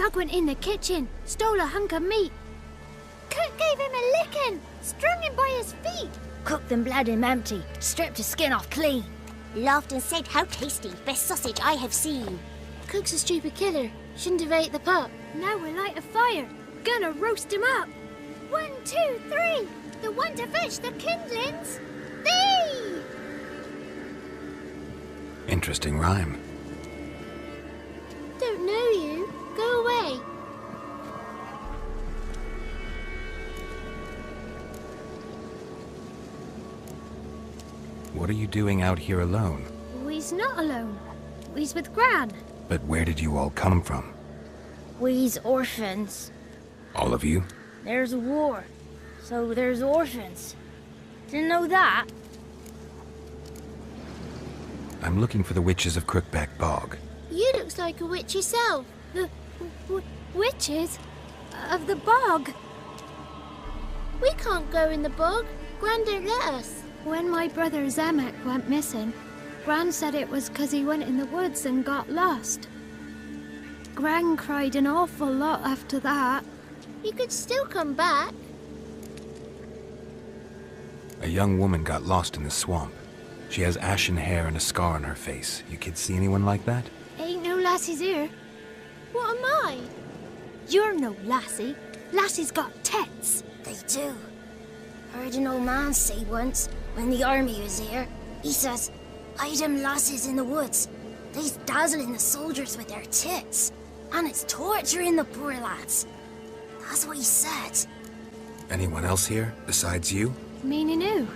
Doug went in the kitchen, stole a hunk of meat. Cook gave him a licking, strung him by his feet. Cooked them bled him empty, stripped his skin off clean. Laughed and said, "How tasty, best sausage I have seen." Cook's a stupid killer, shouldn't have ate the pup. Now we'll light a fire, gonna roast him up. 1, 2, 3, the one to fetch the kindlings. Thee! Interesting rhyme. Don't know you. Go away. What are you doing out here alone? We's not alone. We's with Gran. But where did you all come from? We's orphans. All of you? There's a war, so there's orphans. Didn't know that? I'm looking for the witches of Crookback Bog. You looks like a witch yourself. The witches of the bog. We can't go in the bog. Gran don't let us. When my brother Zemek went missing, Gran said it was 'cause he went in the woods and got lost. Gran cried an awful lot after that. You could still come back. A young woman got lost in the swamp. She has ashen hair and a scar on her face. You kids see anyone like that? Ain't no lassies here. What am I? You're no lassie. Lassie's got tits. They do. Heard an old man say once, when the army was here, he says, "I them lasses in the woods. They's dazzling the soldiers with their tits. And it's torturing the poor lads." That's what he said. Anyone else here, besides you? Meaning who?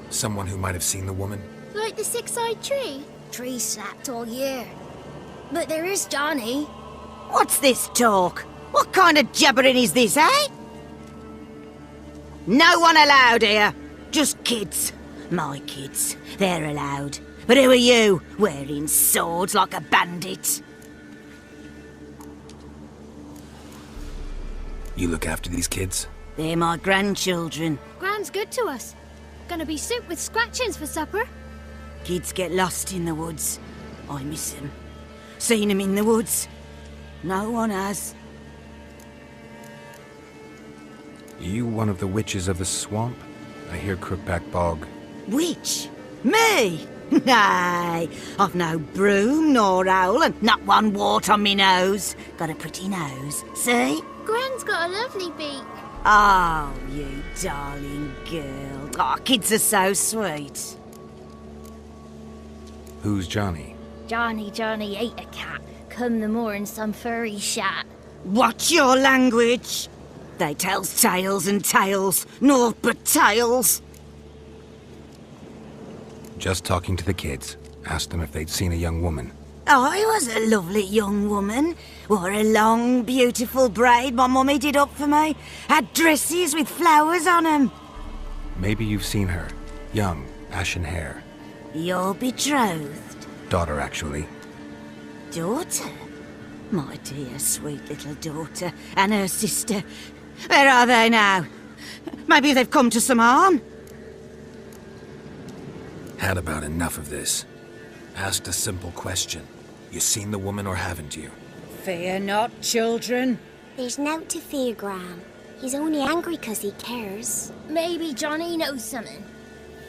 Someone who might have seen the woman? Like the six-eyed tree? Tree snapped all year. But there is Johnny. What's this talk? What kind of jabbering is this, eh? No one allowed here. Just kids. My kids. They're allowed. But who are you, wearing swords like a bandit? You look after these kids? They're my grandchildren. Gran's good to us. Gonna be soup with scratchings for supper. Kids get lost in the woods. I miss them. Seen them in the woods. No one has. You one of the witches of the swamp? I hear Crookback Bog. Witch? Me? Nay, I've no broom nor owl and not one wart on me nose. Got a pretty nose, see? Gran's got a lovely beak. Oh, you darling girl. Oh, kids are so sweet. Who's Johnny? Johnny ate a cat. Come the moor in some furry shat. Watch your language. They tells tales and tales, naught but tales. Just talking to the kids. Asked them if they'd seen a young woman. I was a lovely young woman. Wore a long, beautiful braid my mummy did up for me. Had dresses with flowers on 'em. Maybe you've seen her. Young, ashen hair. Your betrothed? Daughter, actually. Daughter? My dear, sweet little daughter. And her sister. Where are they now? Maybe they've come to some harm? Had about enough of this. Asked a simple question. You seen the woman or haven't you? Fear not, children. There's nought to fear, Gran. He's only angry 'cause he cares. Maybe Johnny knows something.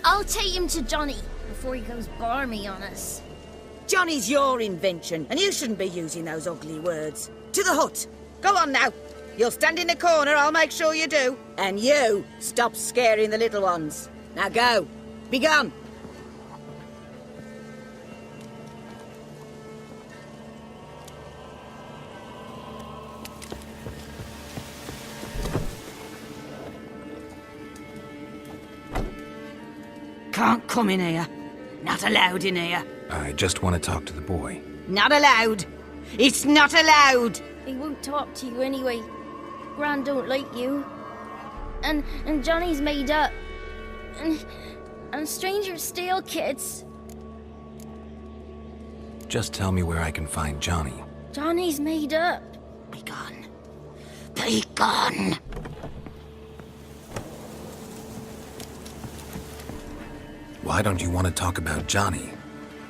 I'll take him to Johnny before he goes barmy on us. Johnny's your invention, and you shouldn't be using those ugly words. To the hut. Go on now. You'll stand in the corner, I'll make sure you do. And you, stop scaring the little ones. Now go. Be gone. Can't come in here. Not allowed in here. I just want to talk to the boy. Not allowed. It's not allowed. He won't talk to you anyway. Gran don't like you. And Johnny's made up. And strangers steal kids. Just tell me where I can find Johnny. Johnny's made up. Be gone. Be gone. Why don't you want to talk about Johnny?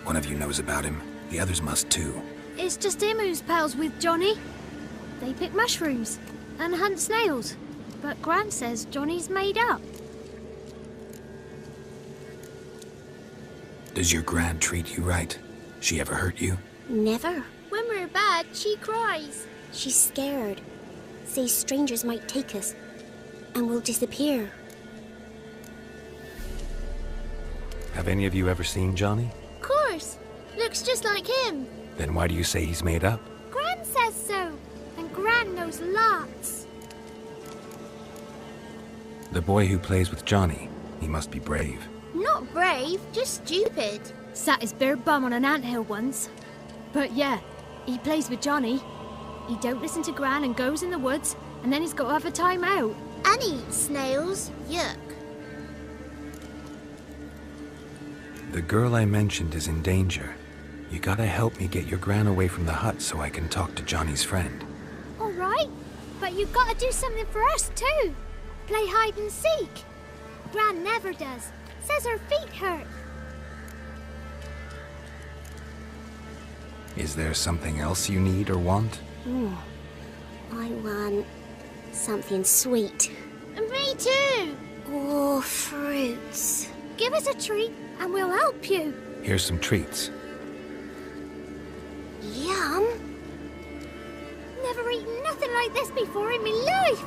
One of you knows about him. The others must too. It's just him who's pals with Johnny. They pick mushrooms and hunt snails. But Gran says Johnny's made up. Does your Gran treat you right? She ever hurt you? Never. When we're bad, she cries. She's scared. Says strangers might take us. And we'll disappear. Have any of you ever seen Johnny? Of course. Looks just like him. Then why do you say he's made up? Gran says so. And Gran knows lots. The boy who plays with Johnny, he must be brave. Not brave, just stupid. Sat his bare bum on an anthill once. But yeah, he plays with Johnny. He don't listen to Gran and goes in the woods, and then he's got to have a time out. And eats snails. Yuck. The girl I mentioned is in danger. You gotta help me get your Gran away from the hut so I can talk to Johnny's friend. All right, but you got to do something for us too. Play hide and seek. Gran never does. Says her feet hurt. Is there something else you need or want? I want something sweet. And me too. Oh, fruits. Give us a treat and we'll help you. Here's some treats. Yum. Never eaten nothing like this before in my life.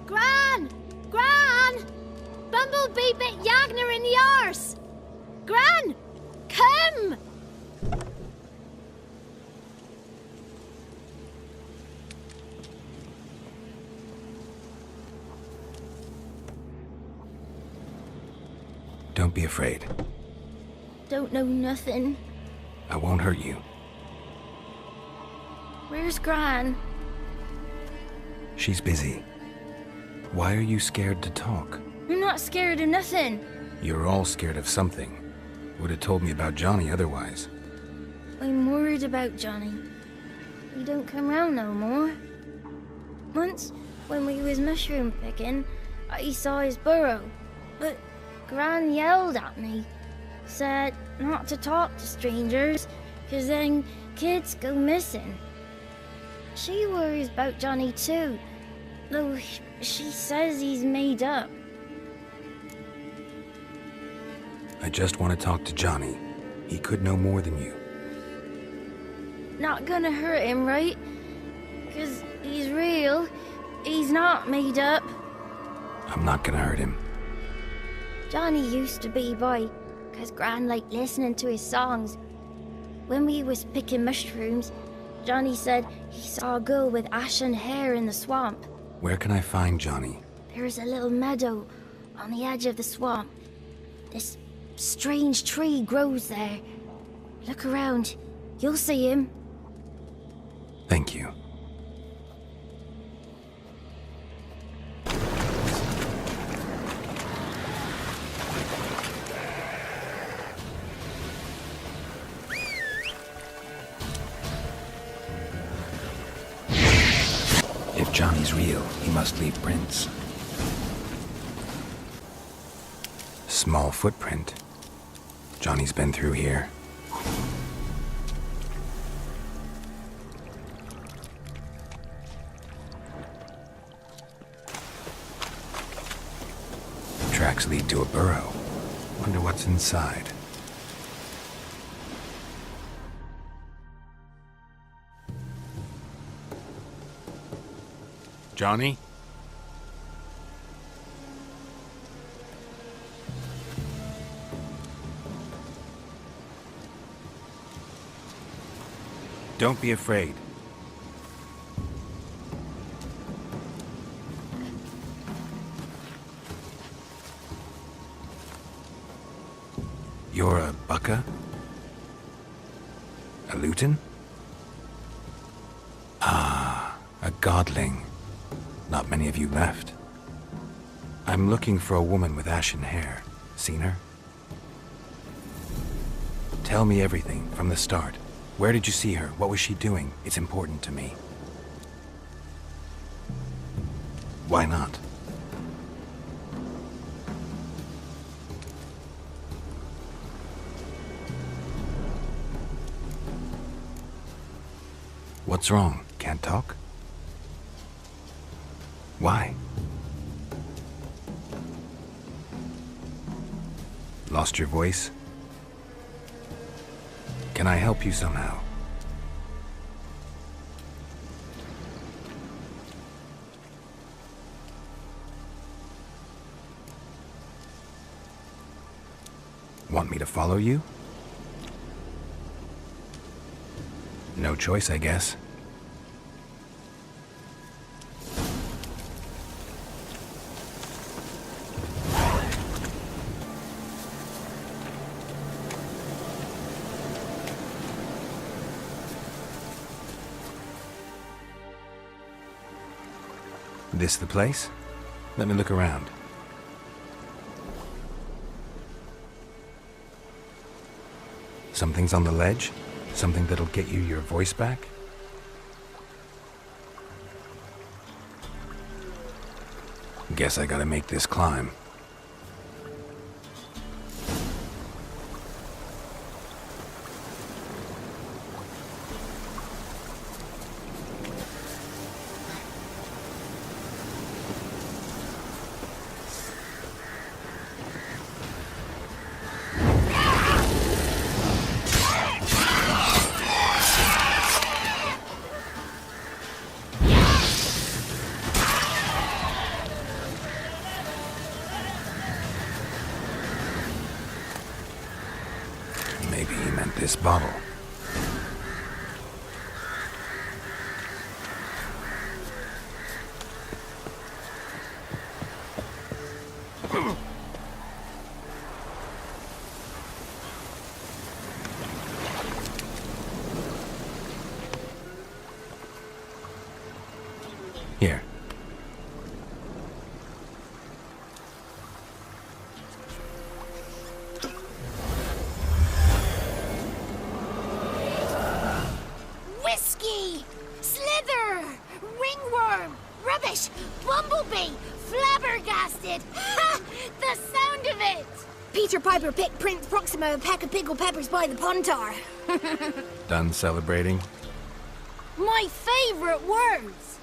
Gran! Gran! Bumblebee bit Yagner in the arse! Gran! Come! Don't be afraid. Don't know nothing. I won't hurt you. Where's Gran? She's busy. Why are you scared to talk? I'm not scared of nothing. You're all scared of something. Would have told me about Johnny otherwise. I'm worried about Johnny. He don't come round no more. Once, when we was mushroom picking, I saw his burrow. But Gran yelled at me. Said not to talk to strangers, 'cause then kids go missing. She worries about Johnny too, though she says he's made up. I just want to talk to Johnny. He could know more than you. Not gonna hurt him, right? 'Cause he's real. He's not made up. I'm not gonna hurt him. Johnny used to be boy, 'cause Gran liked listening to his songs. When we was picking mushrooms, Johnny said he saw a girl with ashen hair in the swamp. Where can I find Johnny? There's a little meadow on the edge of the swamp. This strange tree grows there. Look around. You'll see him. Thank you. If Johnny's real, he must leave prints. Small footprint. Johnny's been through here. Tracks lead to a burrow. Wonder what's inside. Johnny? Don't be afraid. You're a Bukka? A Luton? Ah, a godling. Not many of you left. I'm looking for a woman with ashen hair. Seen her? Tell me everything from the start. Where did you see her? What was she doing? It's important to me. Why not? What's wrong? Can't talk? Why? Lost your voice? Can I help you somehow? Want me to follow you? No choice, I guess. This the place? Let me look around. Something's on the ledge? Something that'll get you your voice back? Guess I gotta make this climb. Maybe he meant this bottle. Here. Whiskey! Slither! Ringworm! Rubbish! Bumblebee! Flabbergasted! Ha! The sound of it! Peter Piper picked Prince Proxima a pack of pickled peppers by the Pontar. Done celebrating? My favourite words!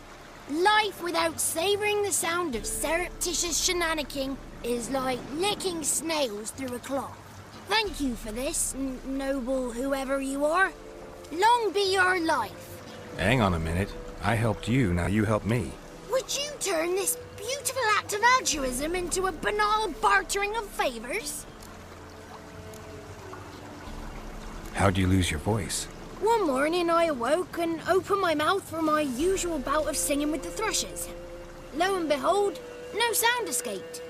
Life without savouring the sound of surreptitious shenanigans is like licking snails through a cloth. Thank you for this, noble whoever you are. Long be your life. Hang on a minute. I helped you, now you help me. Would you turn this beautiful act of altruism into a banal bartering of favours? How'd you lose your voice? One morning I awoke and opened my mouth for my usual bout of singing with the thrushes. Lo and behold, no sound escaped.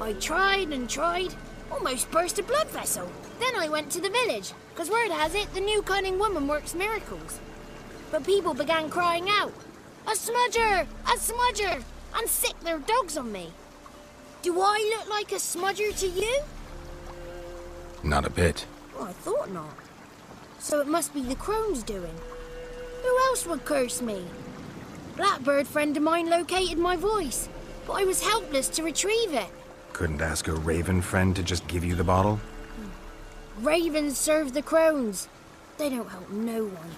I tried and tried, almost burst a blood vessel. Then I went to the village, because word has it the new cunning woman works miracles. But people began crying out, "A smudger! A smudger!" and sick their dogs on me. Do I look like a smudger to you? Not a bit. Oh, I thought not. So it must be the crone's doing. Who else would curse me? Blackbird friend of mine located my voice, but I was helpless to retrieve it. Couldn't ask a raven friend to just give you the bottle? Ravens serve the crones. They don't help no one.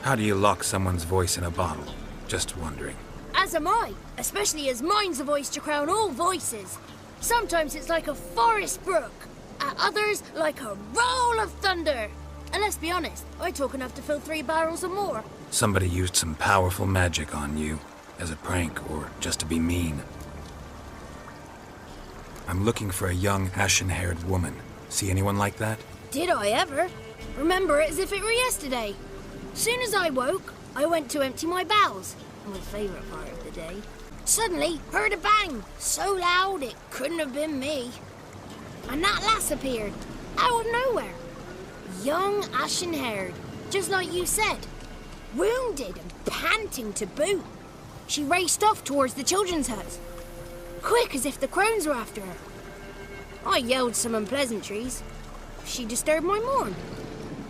How do you lock someone's voice in a bottle? Just wondering. As am I, especially as mine's a voice to crown all voices. Sometimes it's like a forest brook, at others like a roll of thunder. And let's be honest, I talk enough to fill 3 barrels or more. Somebody used some powerful magic on you, as a prank or just to be mean. I'm looking for a young, ashen-haired woman. See anyone like that? Did I ever? Remember it as if it were yesterday. Soon as I woke, I went to empty my bowels. My favourite part of the day. Suddenly, heard a bang, so loud it couldn't have been me. And that lass appeared, out of nowhere. Young, ashen-haired, just like you said. Wounded and panting to boot. She raced off towards the children's hut. Quick as if the crones were after her. I yelled some unpleasantries. She disturbed my morn.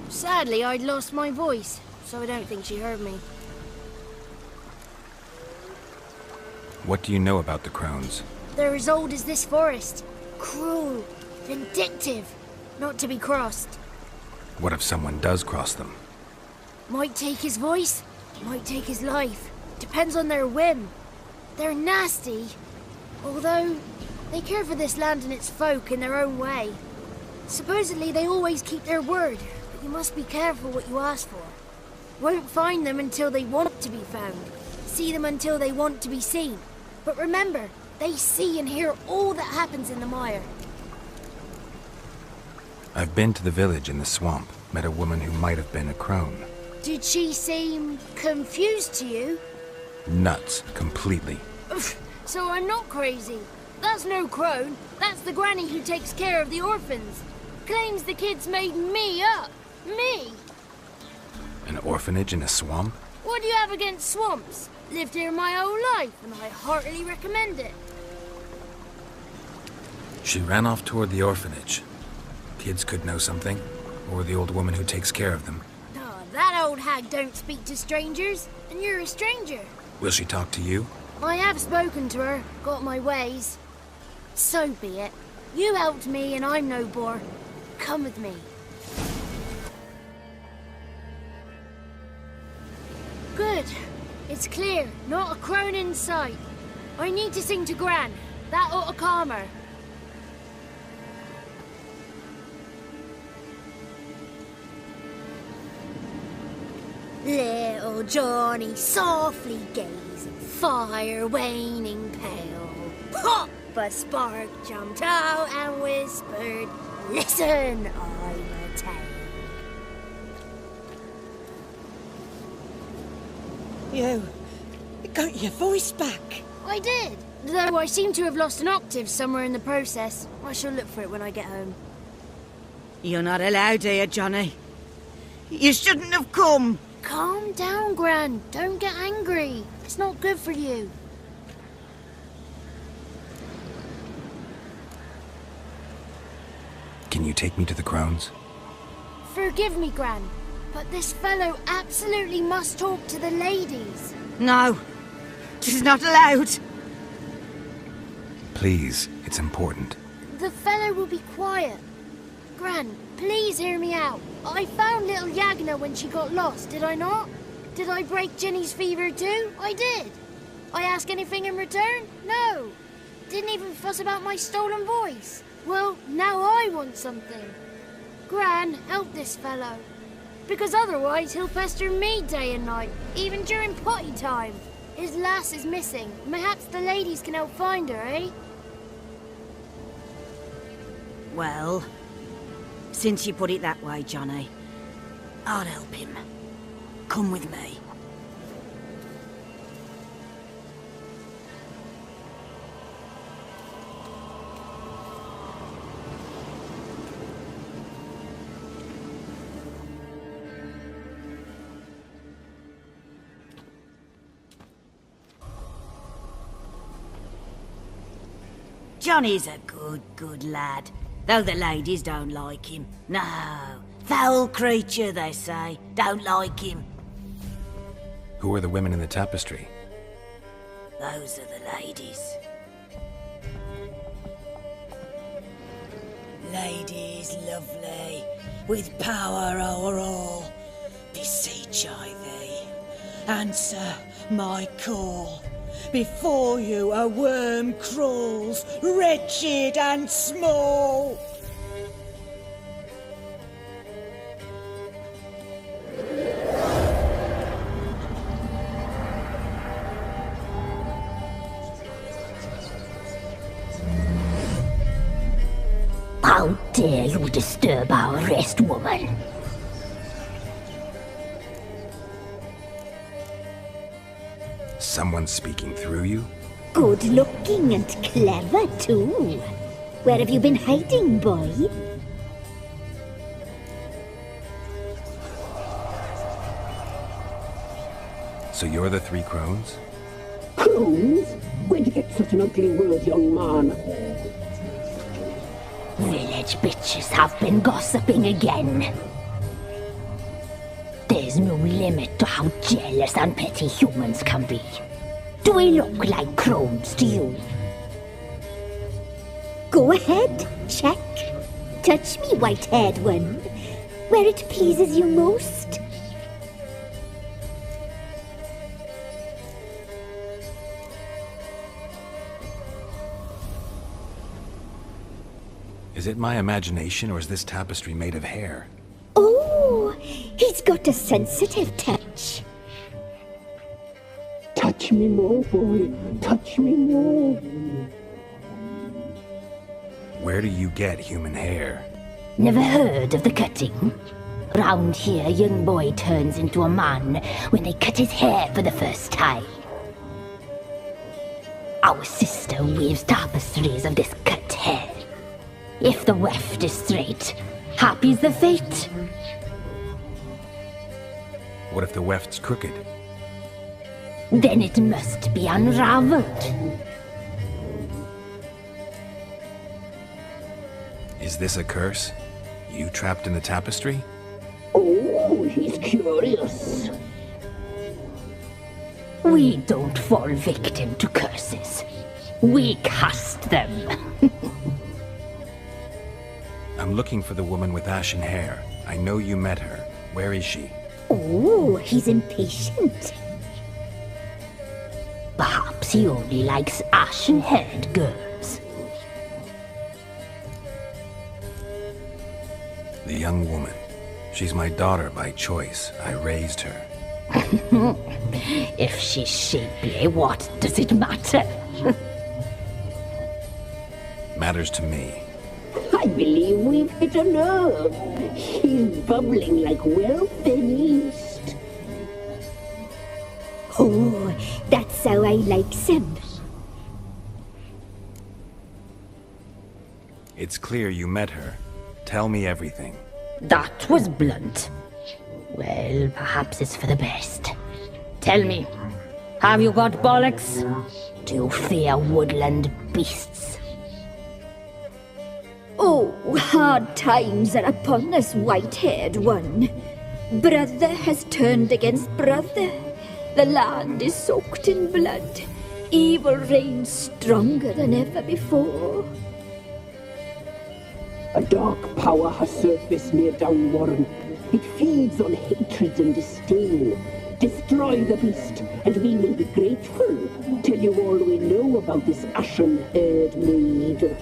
Sadly, I'd lost my voice, so I don't think she heard me. What do you know about the crones? They're as old as this forest. Cruel, vindictive, not to be crossed. What if someone does cross them? Might take his voice, might take his life. Depends on their whim. They're nasty. Although, they care for this land and its folk in their own way. Supposedly they always keep their word, but you must be careful what you ask for. Won't find them until they want to be found. See them until they want to be seen. But remember, they see and hear all that happens in the mire. I've been to the village in the swamp, met a woman who might have been a crone. Did she seem confused to you? Nuts, completely. So I'm not crazy. That's no crone. That's the granny who takes care of the orphans. Claims the kids made me up. Me! An orphanage in a swamp? What do you have against swamps? Lived here my whole life, and I heartily recommend it. She ran off toward the orphanage. Kids could know something, or the old woman who takes care of them. Oh, that old hag don't speak to strangers, and you're a stranger. Will she talk to you? I have spoken to her, got my ways. So be it. You helped me, and I'm no bore. Come with me. Good. It's clear. Not a crone in sight. I need to sing to Gran. That ought to calm her. Little Johnny softly gazing, fire waning pale. Pop! A spark jumped out and whispered, "Listen, I'm a tale." You got your voice back. I did, though I seem to have lost an octave somewhere in the process. I shall look for it when I get home. You're not allowed here, Johnny. You shouldn't have come. Calm down, Gran. Don't get angry. It's not good for you. Can you take me to the crones? Forgive me, Gran, but this fellow absolutely must talk to the ladies. No, she's not allowed. Please, it's important. The fellow will be quiet. Gran, please hear me out. I found little Yagna when she got lost, did I not? Did I break Ginny's fever too? I did. I ask anything in return? No. Didn't even fuss about my stolen voice. Well, now I want something. Gran, help this fellow. Because otherwise he'll pester me day and night, even during potty time. His lass is missing. Perhaps the ladies can help find her, eh? Well, since you put it that way, Johnny, I'll help him. Come with me. Johnny's a good lad, though the ladies don't like him. No, foul creature, they say. Don't like him. Who are the women in the tapestry? Those are the ladies. Ladies lovely, with power o'er all. Beseech I thee, answer my call. Before you a worm crawls, wretched and small. How dare you disturb our rest, woman? Someone speaking through you? Good looking and clever, too. Where have you been hiding, boy? So you're the three crones? Crones? Where'd you get such an ugly word, young man? Village bitches have been gossiping again. There's no limit to how jealous and petty humans can be. Do we look like crones to you? Go ahead, check. Touch me, white-haired one. where it pleases you most. Is it my imagination, or is this tapestry made of hair? Oh, he's got a sensitive touch. Touch me more, boy. Touch me more. Where do you get human hair? Never heard of the cutting? Round here, a young boy turns into a man when they cut his hair for the first time. Our sister weaves tapestries of this cut hair. If the weft is straight, happy's the fate. What if the weft's crooked? Then it must be unraveled. Is this a curse? You trapped in the tapestry? Oh, he's curious. We don't fall victim to curses. We cast them. I'm looking for the woman with ashen hair. I know you met her. Where is she? Oh, he's impatient. Perhaps he only likes ashen-haired girls. The young woman. She's my daughter by choice. I raised her. If she's shapely, what does it matter? Matters to me. I believe we've hit a nerve. He's bubbling like well finished. Oh, that's how I likes him. It's clear you met her. Tell me everything. That was blunt. Well, perhaps it's for the best. Tell me, have you got bollocks? Do you fear woodland beasts? Oh, hard times are upon us, white-haired one. Brother has turned against brother. The land is soaked in blood. Evil reigns stronger than ever before. A dark power has surfaced near Downwarren. It feeds on hatred and disdain. Destroy the beast, and we will be grateful. Tell you all we know about this ashen-haired maid.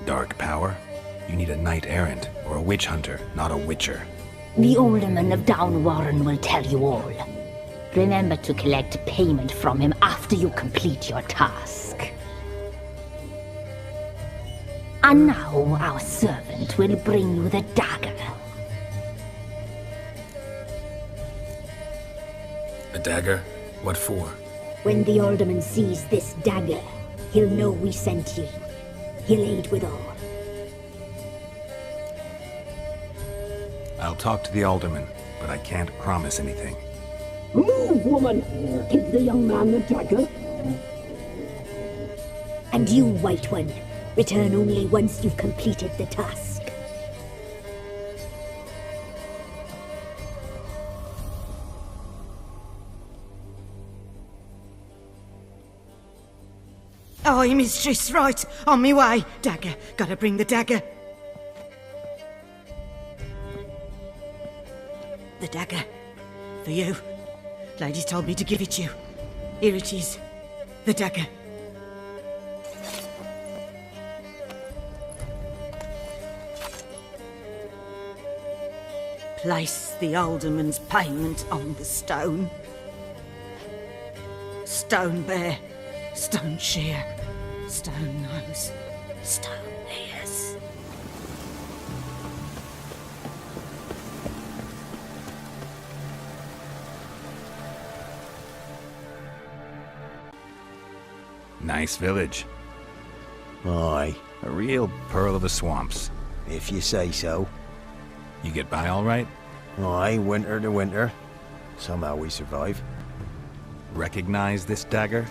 Dark power? You need a knight-errant or a witch hunter, not a witcher. The alderman of Downwarren will tell you all. Remember to collect payment from him after you complete your task. And now our servant will bring you the dagger. A dagger? What for? When the alderman sees this dagger, he'll know we sent you. He'll aid with all. I'll talk to the alderman, but I can't promise anything. Move, woman! Give the young man the dagger. And you, White One, return only once you've completed the task. Aye, mistress, right. On me way. Dagger. Gotta bring the dagger. The dagger. For you. Ladies told me to give it you. Here it is. The dagger. Place the alderman's payment on the stone. Stone bear. Stone shear. Stone nose. Stone ears. Nice village. Aye, A real pearl of the swamps. if you say so. You get by all right? Aye, winter to winter. Somehow we survive. Recognize this dagger?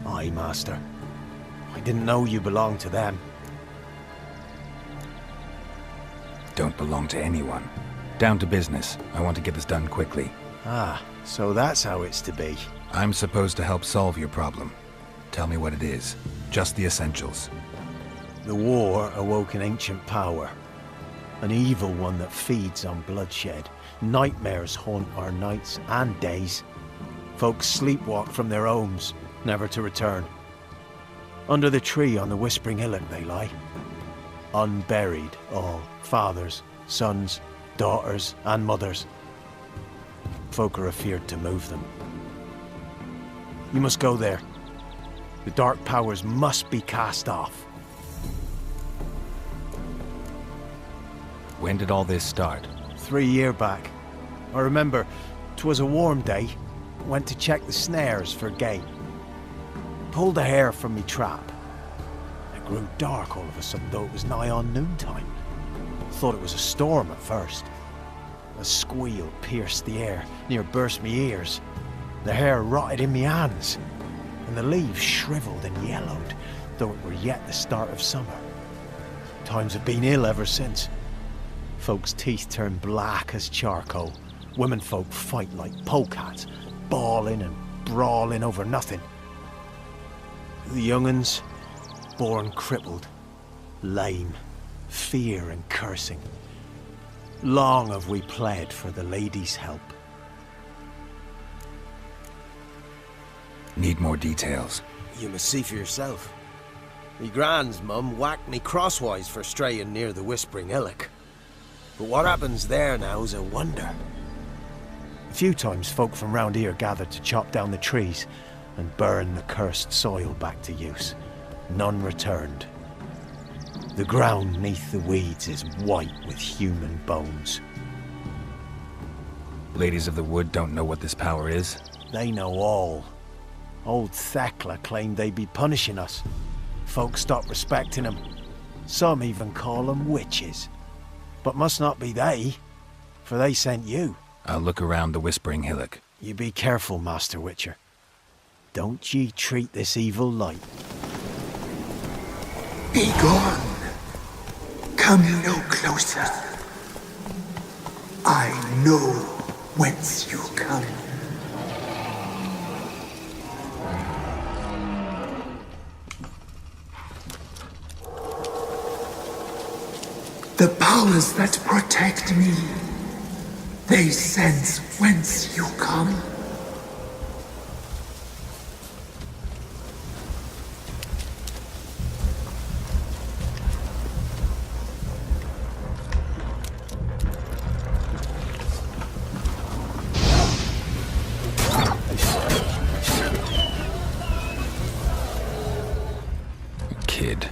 Aye, master. I didn't know you belonged to them. Don't belong to anyone. Down to business. I want to get this done quickly. Ah, so that's how it's to be. I'm supposed to help solve your problem. Tell me what it is. Just the essentials. The war awoke an ancient power. An evil one that feeds on bloodshed. Nightmares haunt our nights and days. Folks sleepwalk from their homes, never to return. Under the tree on the Whispering Hillock they lie. Unburied all, fathers, sons, daughters and mothers. Folk are afeard to move them. You must go there. The dark powers must be cast off. When did all this start? 3 years back. I remember 'twas a warm day. Went to check the snares for game. Pulled a hare from me trap. It grew dark all of a sudden, though it was nigh on noontime. Thought it was a storm at first. A squeal pierced the air, near burst me ears. The hair rotted in me hands, and the leaves shriveled and yellowed, though it were yet the start of summer. Times have been ill ever since. Folks' teeth turn black as charcoal. Womenfolk fight like polecats, bawling and brawling over nothing. The young'uns, born crippled, lame, fear and cursing. Long have we pled for the lady's help. Need more details. You must see for yourself. Me grand's mum whacked me crosswise for straying near the Whispering Hillock. But what happens there now's a wonder. A few times folk from round here gathered to chop down the trees and burn the cursed soil back to use. None returned. The ground neath the weeds is white with human bones. Ladies of the Wood don't know what this power is? They know all. Old Thekla claimed they'd be punishing us. Folk stopped respecting them. Some even call them witches. But must not be they, for they sent you. I'll look around the Whispering Hillock. You be careful, Master Witcher. Don't ye treat this evil light. Be gone. Come no closer. I know whence you come. The powers that protect me, they sense whence you come. Kid.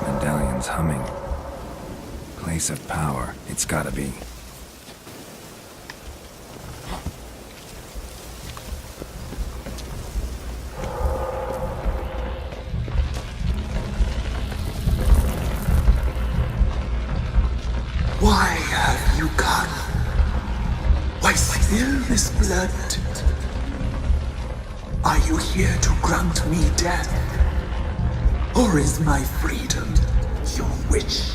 Medallion's humming. Place of power. It's gotta be. Why have you come? Why spill this blood? Are you here to grant me death? Or is my freedom your wish?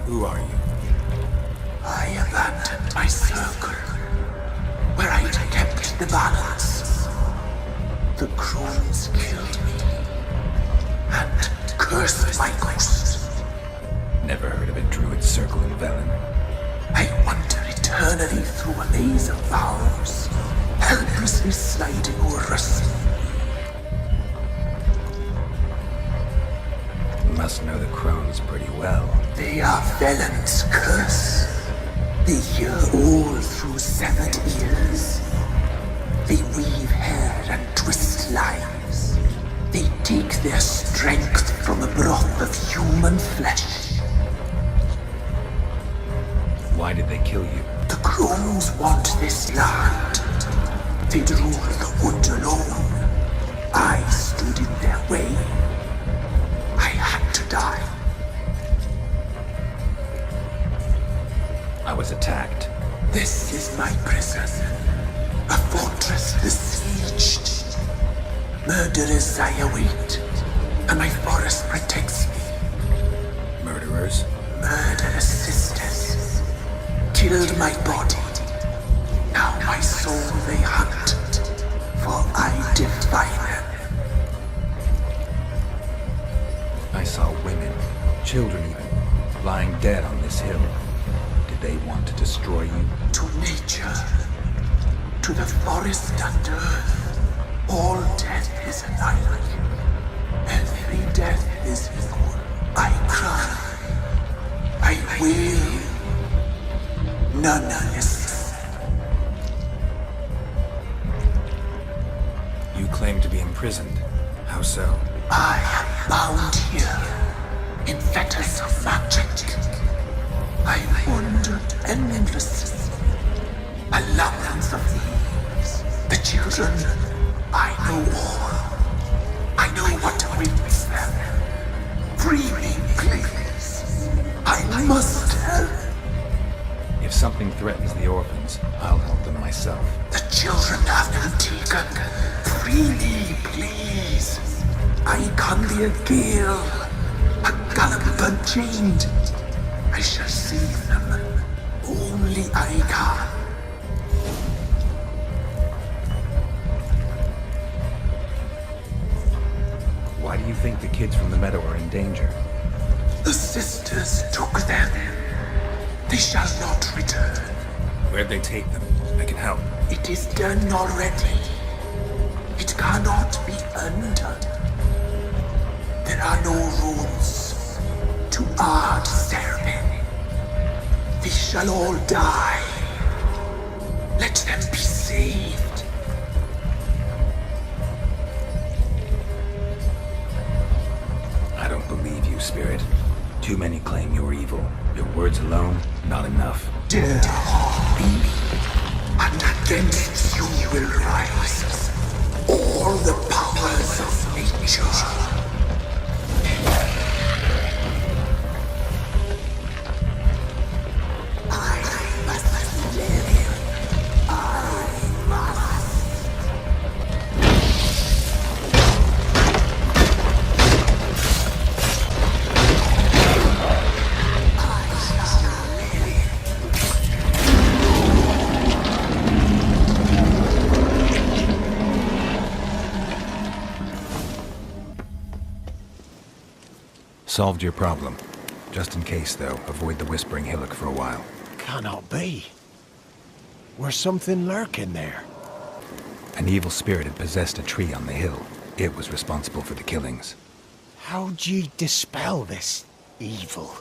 Who are you? I abandoned my circle, where I kept the balance. The crones killed me, and cursed my ghost. Never heard of a druid circle in Velen. I wander eternally through a maze of vows, helplessly sliding o'er us. You must know the crones pretty well. They are Velen's curse. They hear all through severed ears. They weave hair and twist lives. They take their strength from the broth of human flesh. Why did they kill you? The crones want this land. They'd rule the wood alone. I stood in their way. I had to die. I was attacked. This is my prison. A fortress besieged. Murderers I await. and my forest protects me. Murderers? Murderous sisters killed my body. Now my soul they hunt, for I define them. I saw women, children even, lying dead on this hill. Did they want to destroy you? To nature, to the forest and earth, all death is alike. Every death is equal. I cry, I wail. None listens. You claim to be imprisoned. How so? I am bound here, in fetters of magic. I wandered endlessly, a labyrinth of leaves. The children, I know all. I know what awaits them. Free me, please. I must help. If something threatens the orphans, I'll help them myself. The children have been taken. Free me, please. I can be a gale, a gallop unchained. I shall save them. Only I can. Why do you think the kids from the meadow are in danger? The sisters took them. They shall not return. Where'd they take them? I can help. It is done already. It cannot be undone. There are no rules to our serving. They shall all die. Let them be saved. I don't believe you, Spirit. Too many claim you're evil. Your words alone, not enough. Dare harm me, and against you will rise all the powers of nature. Solved your problem. Just in case, though, avoid the Whispering Hillock for a while. Cannot be. Where's something lurking there? An evil spirit had possessed a tree on the hill. It was responsible for the killings. How'd ye dispel this evil?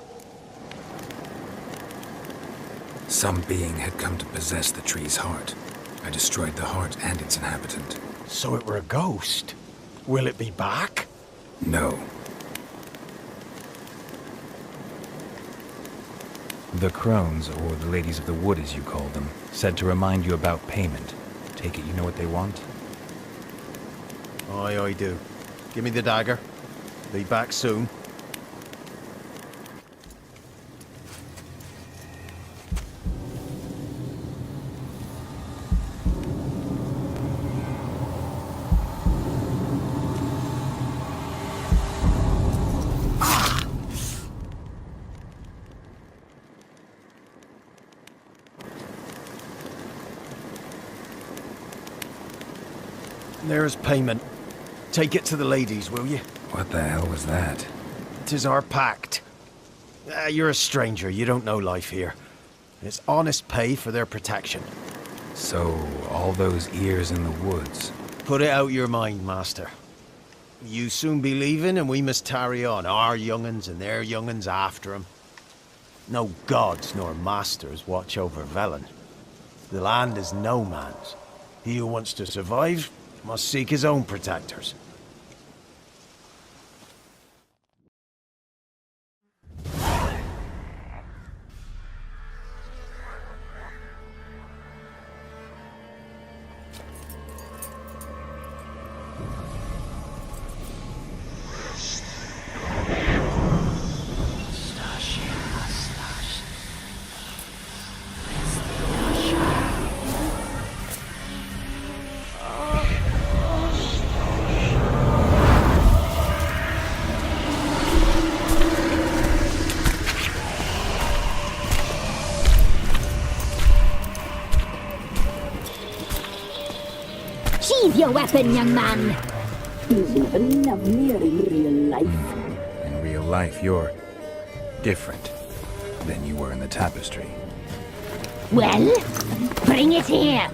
Some being had come to possess the tree's heart. I destroyed the heart and its inhabitant. So it were a ghost. Will it be back? No. The crones, or the ladies of the wood as you call them, said to remind you about payment. Take it you know what they want? Aye, I do. Give me the dagger. Be back soon. There's payment. Take it to the ladies, will you? What the hell was that? 'Tis our pact. You're a stranger, you don't know life here. It's honest pay for their protection. So, all those ears in the woods. Put it out your mind, master. You soon be leaving and we must tarry on, our young'uns and their young'uns after 'em. No gods nor masters watch over Velen. The land is no man's. He who wants to survive must seek his own protectors. your weapon, young man. He's even lovelier in real life. In real life, you're different than you were in the tapestry. Well, bring it here.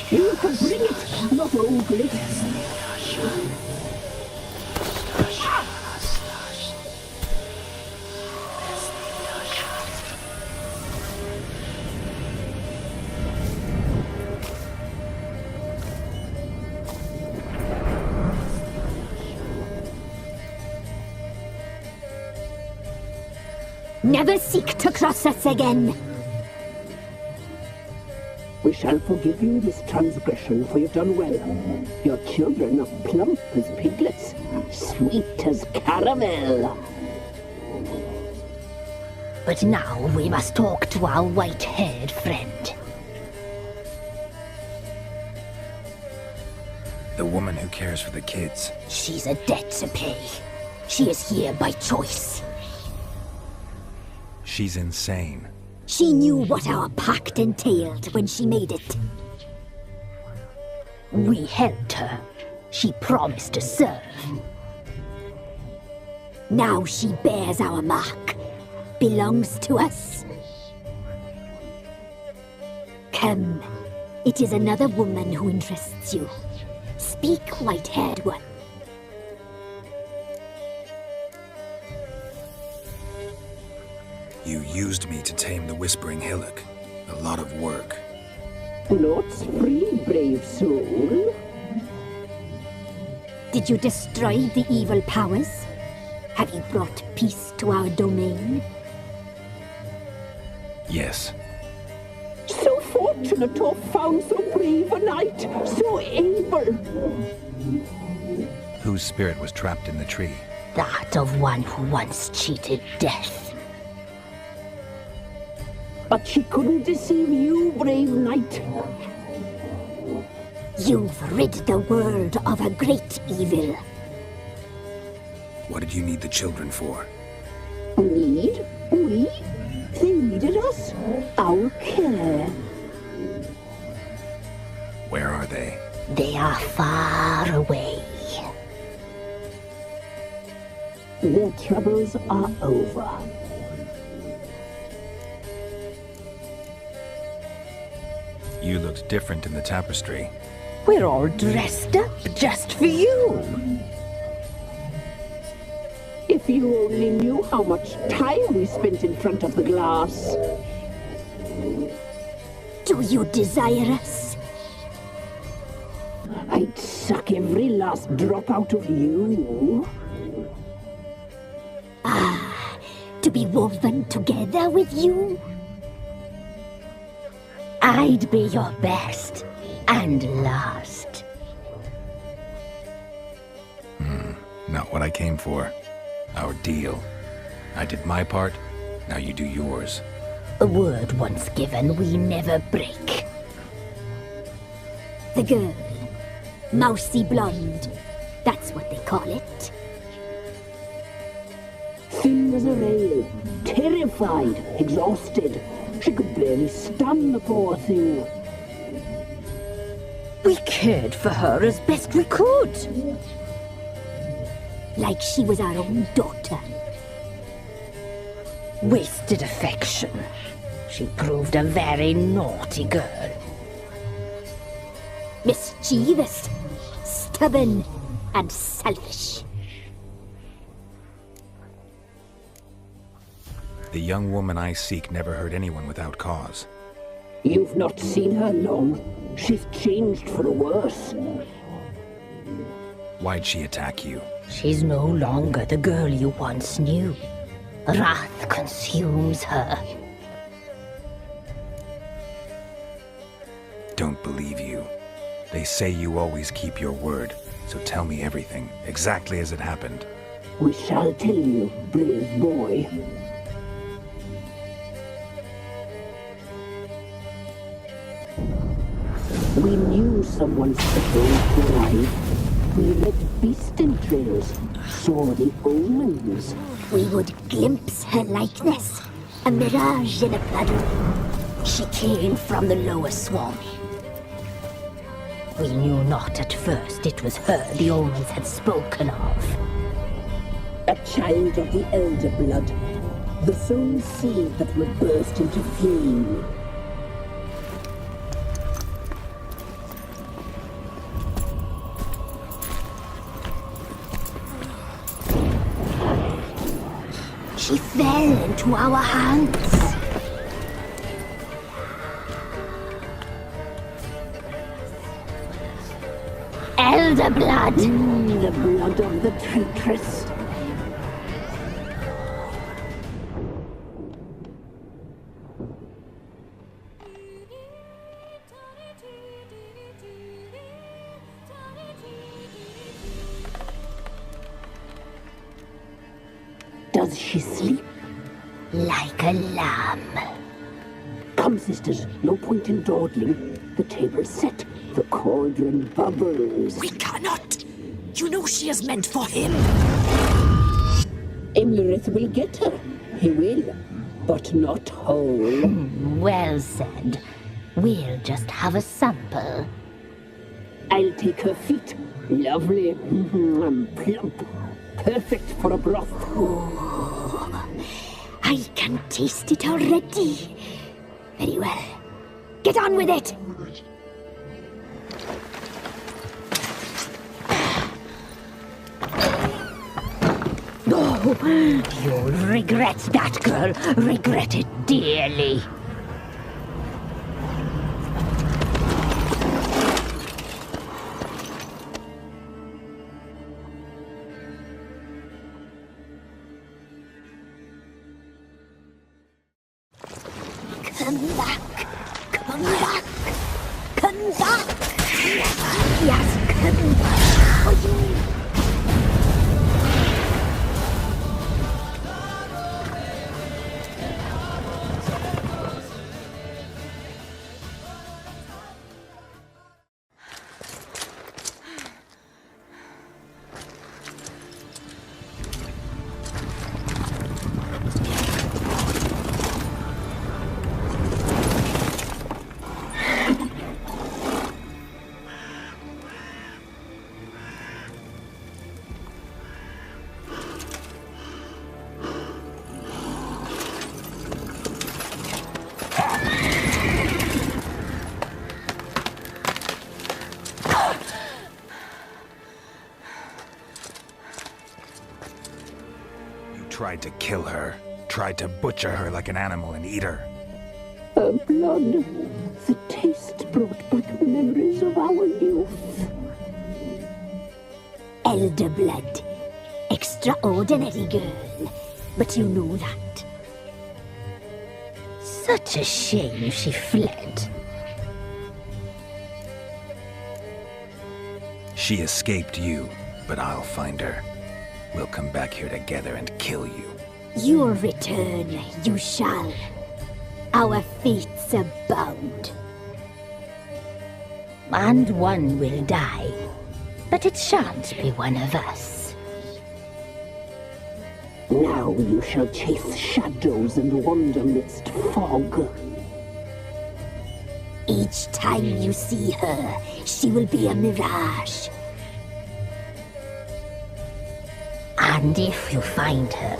You can bring it, not ugly. Never seek to cross us again. We shall forgive you this transgression, for you've done well. Your children are plump as piglets, sweet as caramel. But now we must talk to our white-haired friend. The woman who cares for the kids. She's a debt to pay. She is here by choice. She's insane. She knew what our pact entailed when she made it. We helped her. She promised to serve. Now she bears our mark. Belongs to us. Come. It is another woman who interests you. Speak, white-haired one. You used me to tame the Whispering Hillock. A lot of work. Naught's free, brave soul. Did you destroy the evil powers? Have you brought peace to our domain? Yes. So fortunate to have found so brave a knight, so able. Whose spirit was trapped in the tree? That of one who once cheated death. But she couldn't deceive you, brave knight. You've rid the world of a great evil. What did you need the children for? Need? We? They needed us. Our care. Where are they? They are far away. Their troubles are over. You looked different in the tapestry. We're all dressed up just for you. If you only knew how much time we spent in front of the glass. Do you desire us? I'd suck every last drop out of you. Ah, to be woven together with you? I'd be your best and last. Not what I came for. Our deal. I did my part, now you do yours. A word once given, we never break. The girl. Mousy blonde. That's what they call it. Thin as a rail, terrified, exhausted. She could barely stand, the poor thing. We cared for her as best we could. Like she was our own daughter. Wasted affection. She proved a very naughty girl. Mischievous, stubborn, and selfish. The young woman I seek never hurt anyone without cause. You've not seen her long. She's changed for the worse. Why'd she attack you? She's no longer the girl you once knew. Wrath consumes her. Don't believe you. They say you always keep your word, so tell me everything, exactly as it happened. We shall tell you, brave boy. We knew someone special would arrive. We let beast entrails, saw the omens. We would glimpse her likeness, a mirage in a puddle. She came from the lower swamp. We knew not at first it was her the omens had spoken of. A child of the elder blood, the sole seed that would burst into flame. She fell into our hands. Elder blood! The blood of the traitress. Does she sleep? Like a lamb. Come, sisters, no point in dawdling. The table's set. The cauldron bubbles. We cannot! You know she is meant for him! Imlerith will get her. He will. But not whole. Well said. We'll just have a sample. I'll take her feet. Lovely. Plump. Perfect for a broth. Oh, I can taste it already. Very well. Get on with it! Oh, you'll regret that, girl. Regret it dearly. Come back! Come back! Come back! Yes, come back for you! Tried to kill her. Tried to butcher her like an animal and eat her. Her blood. The taste brought back memories of our youth. Elder blood. Extraordinary girl. But you know that. Such a shame she fled. She escaped you, but I'll find her. We'll come back here together and kill you. You'll return, you shall. Our fates are bound. And one will die, but it shan't be one of us. Now you shall chase shadows and wander midst fog. Each time you see her, she will be a mirage. And if you find her,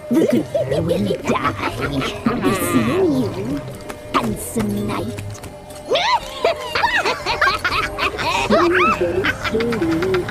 the girl will die. Be seeing you, handsome knight. Very soon.